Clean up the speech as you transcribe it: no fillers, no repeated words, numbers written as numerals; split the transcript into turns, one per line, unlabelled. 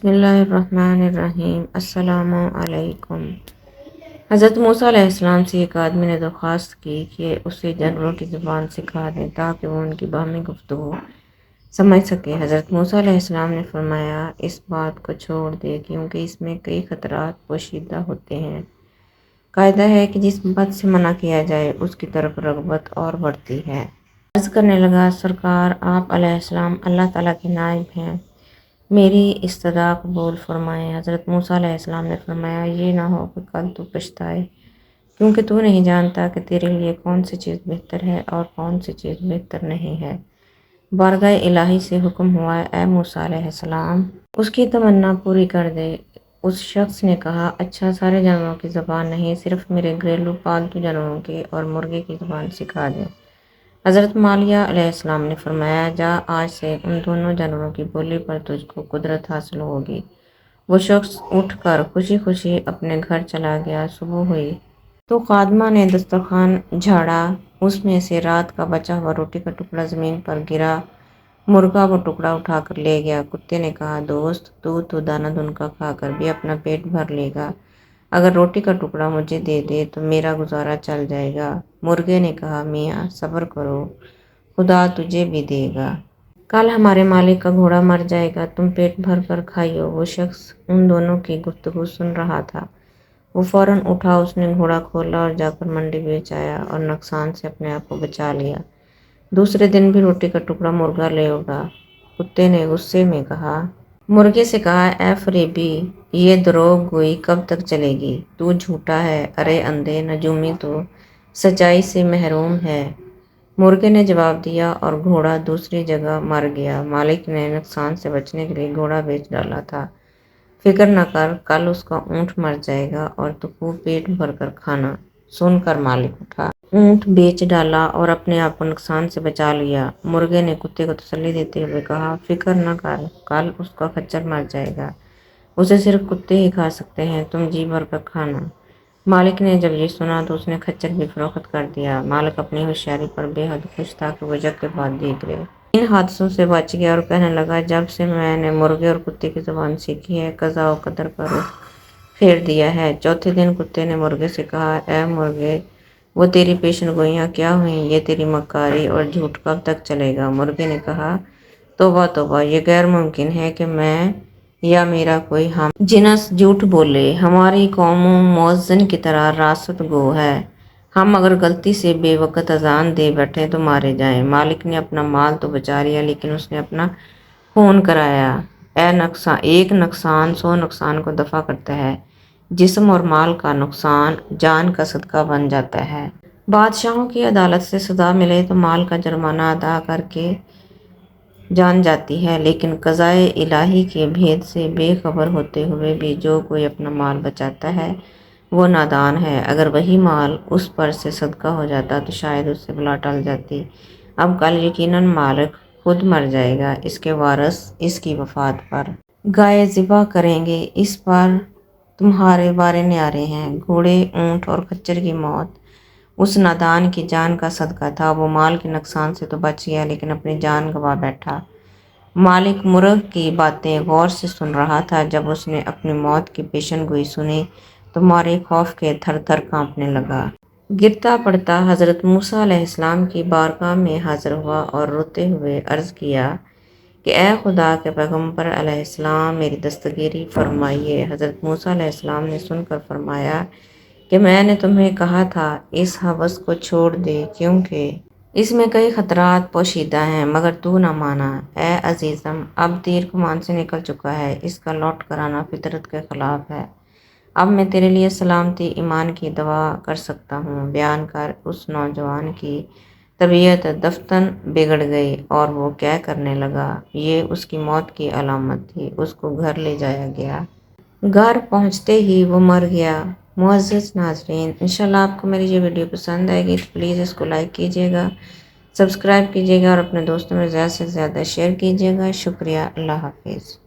بسم اللہ الرحمن الرحیم۔ السلام علیکم۔ حضرت موسیٰ علیہ السلام سے ایک آدمی نے درخواست کی کہ اسے جانوروں کی زبان سکھا دیں تاکہ وہ ان کی باہمی گفتگو سمجھ سکے۔ حضرت موسیٰ علیہ السلام نے فرمایا، اس بات کو چھوڑ دے کیونکہ اس میں کئی خطرات پوشیدہ ہوتے ہیں۔ قاعدہ ہے کہ جس بات سے منع کیا جائے اس کی طرف رغبت اور بڑھتی ہے۔ عرض کرنے لگا، سرکار آپ علیہ السلام اللہ تعالیٰ کے نائب ہیں، میری استدعا قبول فرمائیں۔ حضرت موسیٰ علیہ السلام نے فرمایا، یہ نہ ہو کہ کل تو پچھتائے، کیونکہ تو نہیں جانتا کہ تیرے لیے کون سی چیز بہتر ہے اور کون سی چیز بہتر نہیں ہے۔ بارگاہ الہی سے حکم ہوا، اے موسیٰ علیہ السلام، اس کی تمنا پوری کر دے۔ اس شخص نے کہا، اچھا، سارے جانوروں کی زبان نہیں، صرف میرے گھریلو پالتو جانوروں کی اور مرغے کی زبان سکھا دیں۔ حضرت مالیہ علیہ السلام نے فرمایا، جا، آج سے ان دونوں جانوروں کی بولی پر تجھ کو قدرت حاصل ہوگی۔ وہ شخص اٹھ کر خوشی خوشی اپنے گھر چلا گیا۔ صبح ہوئی تو خادمہ نے دسترخوان جھاڑا، اس میں سے رات کا بچا ہوا روٹی کا ٹکڑا زمین پر گرا۔ مرغا وہ ٹکڑا اٹھا کر لے گیا۔ کتے نے کہا، دوست، تو دانہ دن کا کھا کر بھی اپنا پیٹ بھر لے گا، اگر روٹی کا ٹکڑا مجھے دے دے تو میرا گزارا چل جائے گا۔ مرغے نے کہا، میاں صبر کرو، خدا تجھے بھی دے گا، کل ہمارے مالک کا گھوڑا مر جائے گا، تم پیٹ بھر کر کھائیو۔ وہ شخص ان دونوں کی گفتگو سن رہا تھا، وہ فوراً اٹھا، اس نے گھوڑا کھولا اور جا کر منڈی بیچ آیا اور نقصان سے اپنے آپ کو بچا لیا۔ دوسرے دن بھی روٹی کا ٹکڑا مرغا لے اڑا۔ کتے نے غصے میں مرغے سے کہا، اے فریبی، یہ دروغ گوئی کب تک چلے گی؟ تو جھوٹا ہے، ارے اندھے، نجومی تو سچائی سے محروم ہے۔ مرغے نے جواب دیا اور گھوڑا دوسری جگہ مر گیا۔ مالک نے نقصان سے بچنے کے لیے گھوڑا بیچ ڈالا تھا۔ فکر نہ کر، کل اس کا اونٹ مر جائے گا اور تو خوب پیٹ بھر کر کھانا۔ سن کر مالک اٹھا، اونٹ بیچ ڈالا اور اپنے آپ کو نقصان سے بچا لیا۔ مرغے نے کتے کو تسلی دیتے ہوئے کہا، فکر نہ کر، کل اس کا خچر مر جائے گا، اسے صرف کتے ہی کھا سکتے ہیں، تم جی بھر کر کھانا۔ مالک نے جب یہ سنا تو اس نے خچر بھی فروخت کر دیا۔ مالک اپنی ہوشیاری پر بے حد خوش تھا کہ وہ جگ کے بعد دیگ رہے ان حادثوں سے بچ گیا اور کہنے لگا، جب سے میں نے مرغے اور کتے کی زبان سیکھی ہے، قضاء و قدر کا رخ پھیر دیا ہے۔ چوتھے دن کتے نے مرغے سے کہا، اے مرغے، وہ تیری پیشن گوئیاں کیا ہوئیں؟ یہ تیری مکاری اور جھوٹ کب تک چلے گا؟ مرغے نے کہا، توبہ توبہ، یہ غیر ممکن ہے کہ میں یا میرا کوئی ہم جنس جھوٹ بولے، ہماری قوم مؤذن کی طرح راست گو ہے، ہم اگر غلطی سے بے وقت اذان دے بیٹھے تو مارے جائیں۔ مالک نے اپنا مال تو بچا لیا لیکن اس نے اپنا خون کرایا۔ ایک نقصان 100 نقصان کو دفع کرتا ہے، جسم اور مال کا نقصان جان کا صدقہ بن جاتا ہے۔ بادشاہوں کی عدالت سے سزا ملے تو مال کا جرمانہ ادا کر کے جان جاتی ہے، لیکن قضاء الہی کے بھید سے بے خبر ہوتے ہوئے بھی جو کوئی اپنا مال بچاتا ہے وہ نادان ہے۔ اگر وہی مال اس پر سے صدقہ ہو جاتا تو شاید اس سے بلا ٹل جاتی۔ اب کل یقیناً مالک خود مر جائے گا، اس کے وارث اس کی وفات پر گائے ذبح کریں گے، اس پر تمہارے بارے نیارے ہیں۔ گھوڑے، اونٹ اور خچر کی موت اس نادان کی جان کا صدقہ تھا، وہ مال کے نقصان سے تو بچ گیا لیکن اپنی جان گنوا بیٹھا۔ مالک مرغ کی باتیں غور سے سن رہا تھا۔ جب اس نے اپنی موت کی پیشن گوئی سنی تو مارے خوف کے تھر تھر کانپنے لگا۔ گرتا پڑتا حضرت موسیٰ علیہ السلام کی بارگاہ میں حاضر ہوا اور روتے ہوئے عرض کیا کہ اے خدا کے پیغمبر علیہ السلام، میری دستگیری فرمائیے۔ حضرت موسیٰ علیہ السلام نے سن کر فرمایا کہ میں نے تمہیں کہا تھا اس ہوس کو چھوڑ دے کیونکہ اس میں کئی خطرات پوشیدہ ہیں، مگر تو نہ مانا۔ اے عزیزم، اب تیر کمان سے نکل چکا ہے، اس کا لوٹ کر آنا فطرت کے خلاف ہے۔ اب میں تیرے لیے سلامتی ایمان کی دعا کر سکتا ہوں۔ بیان کر اس نوجوان کی طبیعت دفتن بگڑ گئی اور وہ کہہ کرنے لگا، یہ اس کی موت کی علامت تھی۔ اس کو گھر لے جایا گیا۔ گھر پہنچتے ہی وہ مر گیا۔ معزز ناظرین، انشاءاللہ آپ کو میری یہ ویڈیو پسند آئے گی تو پلیز اس کو لائک کیجیے گا، سبسکرائب کیجیے گا اور اپنے دوستوں میں زیادہ سے زیادہ شیئر کیجیے گا۔ شکریہ، اللہ حافظ۔